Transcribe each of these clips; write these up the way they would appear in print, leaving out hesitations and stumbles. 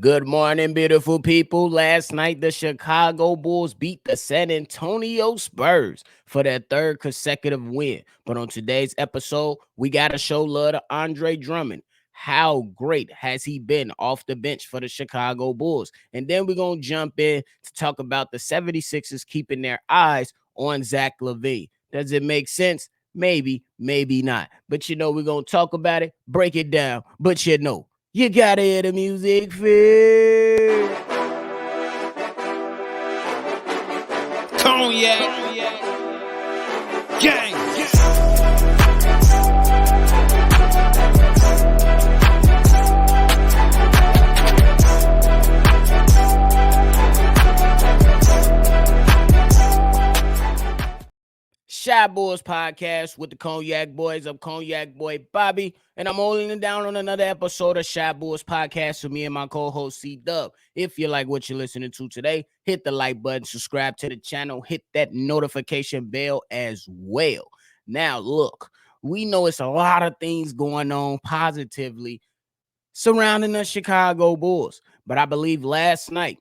Good morning, beautiful people. Last night, the Chicago Bulls beat the San Antonio Spurs for their third consecutive win. But on today's episode, we got to show love to Andre Drummond. How great has he been off the bench for the Chicago Bulls? And then we're going to jump in to talk about the 76ers keeping their eyes on Zach LaVine. Does it make sense? Maybe, maybe not. But we're going to talk about it, break it down. But you gotta hear the music feel. Cognac, gang. Shy Boys Podcast with the Cognac Boys. I'm Cognac Boy Bobby, and I'm holding it down on another episode of Shy Boys Podcast with me and my co-host C-Dub. If you like what you're listening to today, hit the like button, subscribe to the channel, hit that notification bell as well. Now, look, we know it's a lot of things going on positively surrounding the Chicago Bulls, but I believe last night,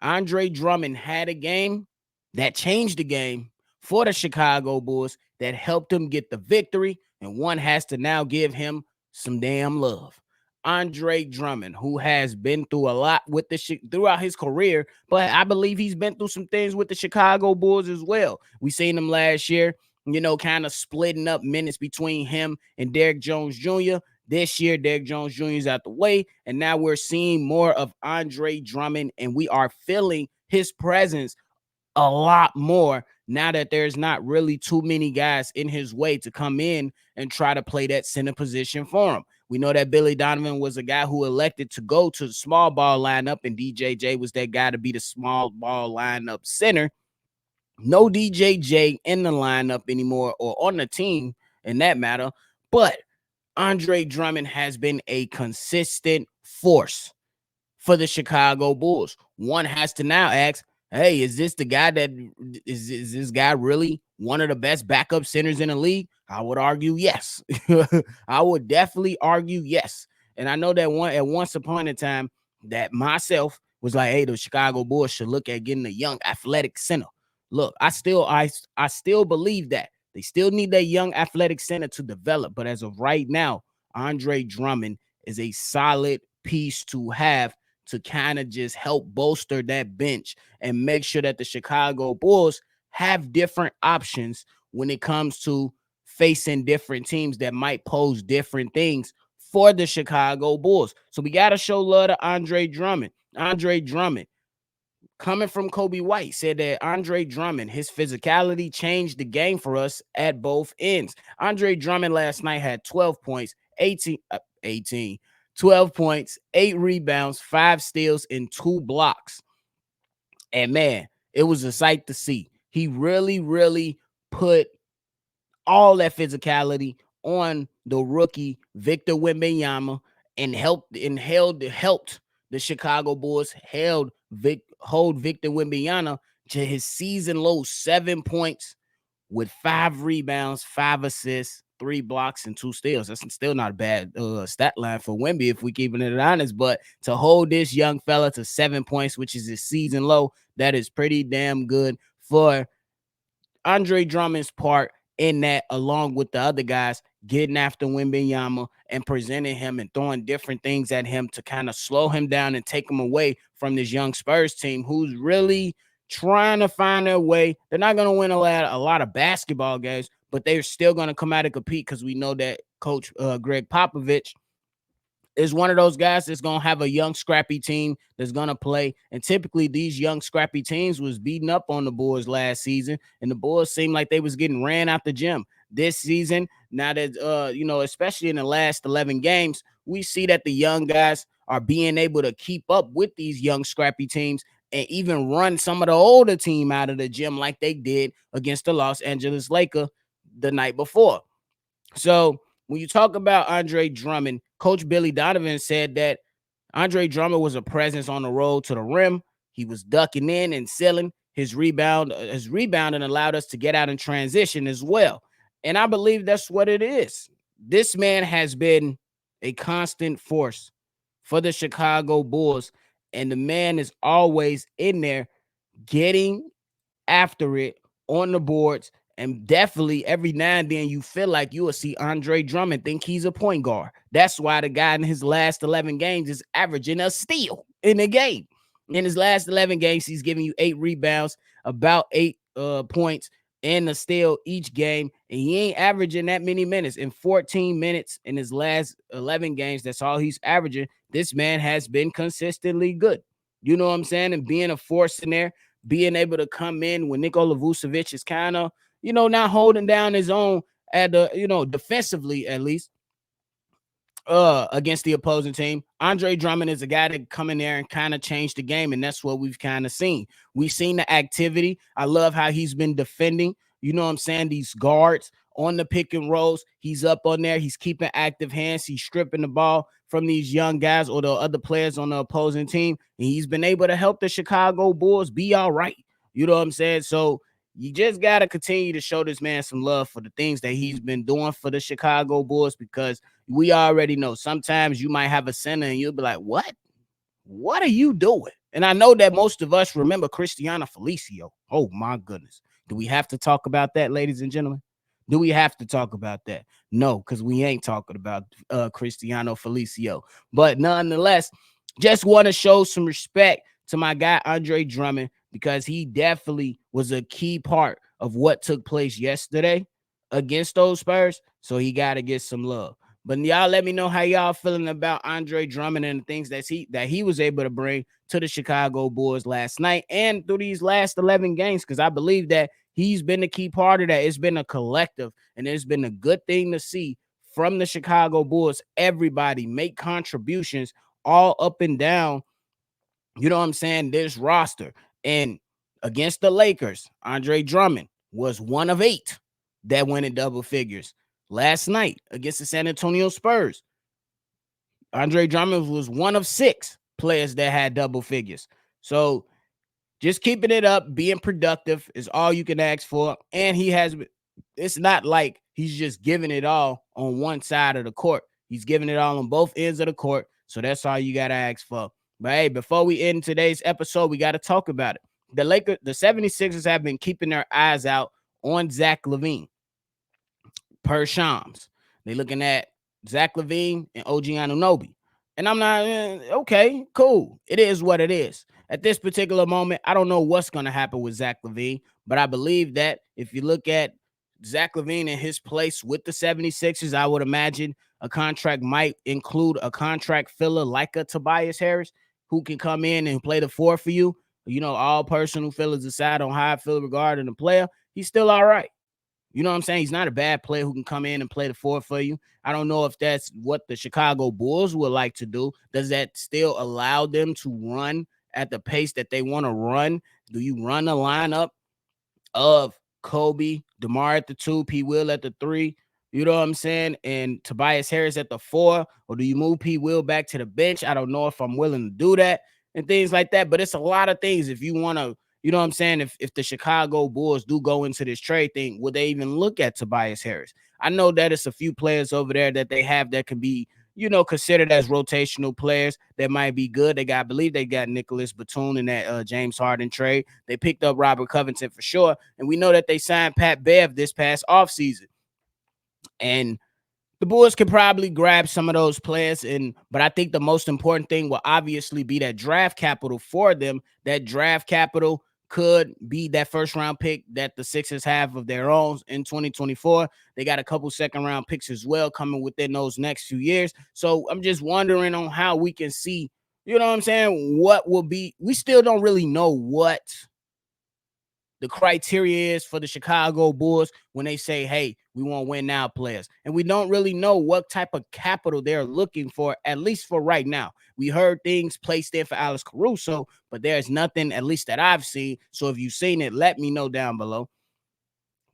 Andre Drummond had a game that changed the game for the Chicago Bulls that helped him get the victory, and one has to now give him some damn love. Andre Drummond, who has been through a lot with throughout his career, but I believe he's been through some things with the Chicago Bulls as well. We seen him last year, kind of splitting up minutes between him and Derrick Jones Jr. This year, Derrick Jones Jr. is out the way, and now we're seeing more of Andre Drummond, and we are feeling his presence a lot more now that there's not really too many guys in his way to come in and try to play that center position for him. We know that Billy Donovan was a guy who elected to go to the small ball lineup, and DJJ was that guy to be the small ball lineup center. No DJJ in the lineup anymore or on the team in that matter, but Andre Drummond has been a consistent force for the Chicago Bulls. One has to now ask, hey, is this the guy that is this guy really one of the best backup centers in the league? I would argue yes. I would definitely argue yes. And I know that once upon a time that myself was like, hey, the Chicago Bulls should look at getting a young athletic center. Look, I still believe that. They still need that young athletic center to develop. But as of right now, Andre Drummond is a solid piece to have to kind of just help bolster that bench and make sure that the Chicago Bulls have different options when it comes to facing different teams that might pose different things for the Chicago Bulls. So we got to show love to Andre Drummond. Andre Drummond, coming from Kobe White, said that Andre Drummond, his physicality changed the game for us at both ends. Andre Drummond last night had 12 points, 12 points, 8 rebounds, 5 steals, and 2 blocks. And man, it was a sight to see. He really, really put all that physicality on the rookie Victor Wembanyama and helped the Chicago Bulls hold Victor Wembanyama to his season low 7 points with 5 rebounds, 5 assists, 3 blocks, and 2 steals. That's still not a bad stat line for Wemby if we keeping it honest. But to hold this young fella to 7 points, which is his season low, that is pretty damn good for Andre Drummond's part in that, along with the other guys getting after Wembanyama and presenting him and throwing different things at him to kind of slow him down and take him away from this young Spurs team who's really trying to find their way. They're not going to win a lot of basketball games, but they're still going to come out and compete because we know that Coach Greg Popovich is one of those guys that's going to have a young, scrappy team that's going to play. And typically these young, scrappy teams was beating up on the Bulls last season, and the Bulls seemed like they was getting ran out the gym. This season, now that, especially in the last 11 games, we see that the young guys are being able to keep up with these young, scrappy teams and even run some of the older team out of the gym like they did against the Los Angeles Lakers the night before. So when you talk about Andre Drummond, Coach Billy Donovan said that Andre Drummond was a presence on the road to the rim. He was ducking in and selling. His rebounding allowed us to get out in transition as well. And I believe that's what it is. This man has been a constant force for the Chicago Bulls. And the man is always in there getting after it on the boards. And definitely every now and then you feel like you will see Andre Drummond think he's a point guard. That's why the guy in his last 11 games is averaging a steal in a game. In his last 11 games, he's giving you 8 rebounds, about 8 points, and a steal each game. And he ain't averaging that many minutes. In 14 minutes in his last 11 games, that's all he's averaging. This man has been consistently good. You know what I'm saying? And being a force in there, being able to come in when Nikola Vucevic is kind of, not holding down his own at the, defensively at least, against the opposing team. Andre Drummond is a guy that come in there and kind of change the game, and that's what we've kind of seen. We've seen the activity. I love how he's been defending, these guards on the pick and rolls. He's up on there. He's keeping active hands. He's stripping the ball from these young guys or the other players on the opposing team, and he's been able to help the Chicago Bulls be all right. You know what I'm saying? So you just got to continue to show this man some love for the things that he's been doing for the Chicago Bulls, because we already know sometimes you might have a center and you'll be like, what? What are you doing? And I know that most of us remember Cristiano Felicio. Oh, my goodness. Do we have to talk about that, ladies and gentlemen? Do we have to talk about that? No, because we ain't talking about Cristiano Felicio. But nonetheless, just want to show some respect to my guy, Andre Drummond, because he definitely was a key part of what took place yesterday against those Spurs. So he got to get some love. But y'all let me know how y'all feeling about Andre Drummond and the things that he was able to bring to the Chicago Bulls last night and through these last 11 games, because I believe that he's been a key part of that. It's been a collective, and it's been a good thing to see from the Chicago Bulls. Everybody make contributions all up and down, you know what I'm saying, this roster. And against the Lakers, Andre Drummond was one of 8 that went in double figures. Last night against the San Antonio Spurs, Andre Drummond was one of 6 players that had double figures. So just keeping it up, being productive is all you can ask for. And it's not like he's just giving it all on one side of the court. He's giving it all on both ends of the court. So that's all you got to ask for. But hey, before we end today's episode, we got to talk about it. The 76ers have been keeping their eyes out on Zach LaVine. Per Shams. They looking at Zach LaVine and OG Anunoby. And I'm not, okay, cool. It is what it is. At this particular moment, I don't know what's going to happen with Zach LaVine, but I believe that if you look at Zach LaVine and his place with the 76ers, I would imagine a contract might include a contract filler like a Tobias Harris, who can come in and play the 4 for you. All personal feelings aside on how I feel regarding the player, he's still all right. You know what I'm saying? He's not a bad player who can come in and play the 4 for you. I don't know if that's what the Chicago Bulls would like to do. Does that still allow them to run at the pace that they want to run? Do you run a lineup of Kobe, DeMar at the 2, P. Will at the 3, you know what I'm saying, and Tobias Harris at the 4? Or do you move P. Will back to the bench? I don't know if I'm willing to do that and things like that. But it's a lot of things if you want to. You know what I'm saying? If the Chicago Bulls do go into this trade thing, would they even look at Tobias Harris? I know that it's a few players over there that they have that can be, considered as rotational players that might be good. I believe they got Nicholas Batum in that James Harden trade. They picked up Robert Covington for sure. And we know that they signed Pat Bev this past offseason. And the Bulls could probably grab some of those players, but I think the most important thing will obviously be that draft capital for them. That draft capital could be that first round pick that the Sixers have of their own in 2024. They got a couple second round picks as well coming within those next few years. So I'm just wondering on how we can see, you know what I'm saying, what will be. We still don't really know what the criteria is for the Chicago Bulls when they say, hey, we want win now players. And we don't really know what type of capital they're looking for, at least for right now. We heard things placed in for Alex Caruso, but there's nothing, at least that I've seen. So if you've seen it, let me know down below.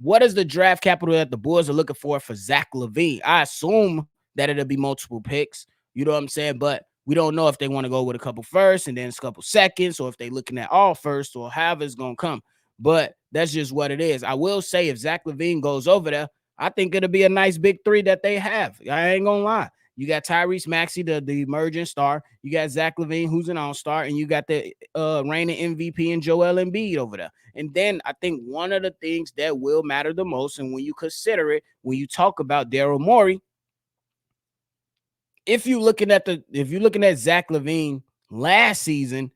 What is the draft capital that the Bulls are looking for Zach LaVine? I assume that it'll be multiple picks. You know what I'm saying? But we don't know if they want to go with a couple firsts and then a couple seconds, or if they're looking at all first, or however it's going to come. But that's just what it is. I will say if Zach LaVine goes over there, I think it'll be a nice big 3 that they have. I ain't going to lie. You got Tyrese Maxey, the emerging star. You got Zach LaVine, who's an all-star, and you got the reigning MVP and Joel Embiid over there. And then I think one of the things that will matter the most, and when you consider it, when you talk about Daryl Morey, if you're looking at Zach LaVine last season,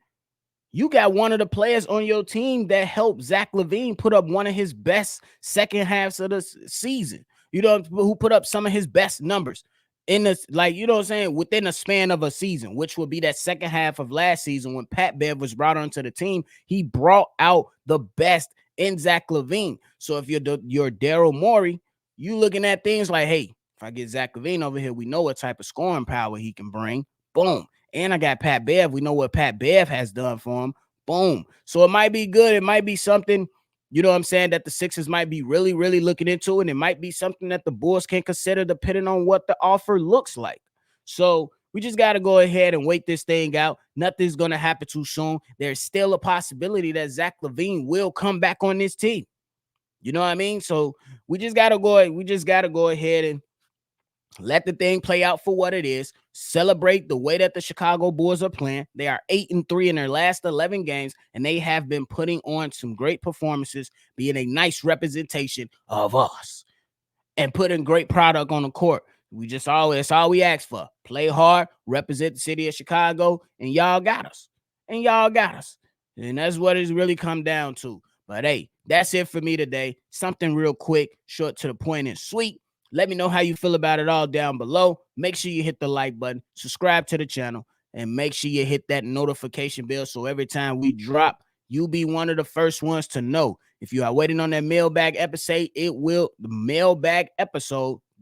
you got one of the players on your team that helped Zach LaVine put up one of his best second halves of the season. You know, who put up some of his best numbers in this, like, you know what I'm saying, within a span of a season, which would be that second half of last season when Pat Bev was brought onto the team. He brought out the best in Zach LaVine. So if you're Daryl Morey, you looking at things like, hey, if I get Zach LaVine over here, we know what type of scoring power he can bring. Boom. And I got Pat Bev. We know what Pat Bev has done for him. Boom. So it might be good. It might be something, you know what I'm saying, that the Sixers might be really, really looking into. And it might be something that the Bulls can consider depending on what the offer looks like. So we just got to go ahead and wait this thing out. Nothing's going to happen too soon. There's still a possibility that Zach LaVine will come back on this team. You know what I mean? So we just got to go ahead and let the thing play out for what it is. Celebrate the way that the Chicago Bulls are playing. They are 8-3 in their last 11 games, and they have been putting on some great performances, being a nice representation of us and putting great product on the court. That's all we ask for. Play hard, represent the city of Chicago, and y'all got us. And that's what it's really come down to. But hey, that's it for me today. Something real quick, short to the point and sweet. Let me know how you feel about it all down below. Make sure you hit the like button, subscribe to the channel, and make sure you hit that notification bell so every time we drop, you'll be one of the first ones to know. If you are waiting on that mailbag episode,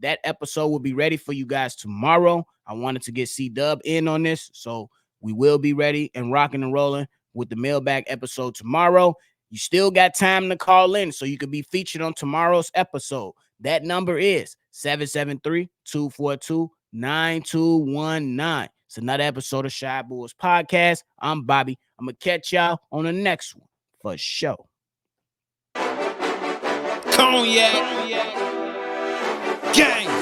that episode will be ready for you guys tomorrow. I wanted to get C-Dub in on this, so we will be ready and rocking and rolling with the mailbag episode tomorrow. You still got time to call in so you could be featured on tomorrow's episode. That number is 773-242-9219. It's another episode of Shy Bulls Podcast. I'm Bobby. I'm going to catch y'all on the next one for sure. Cognac. Gang.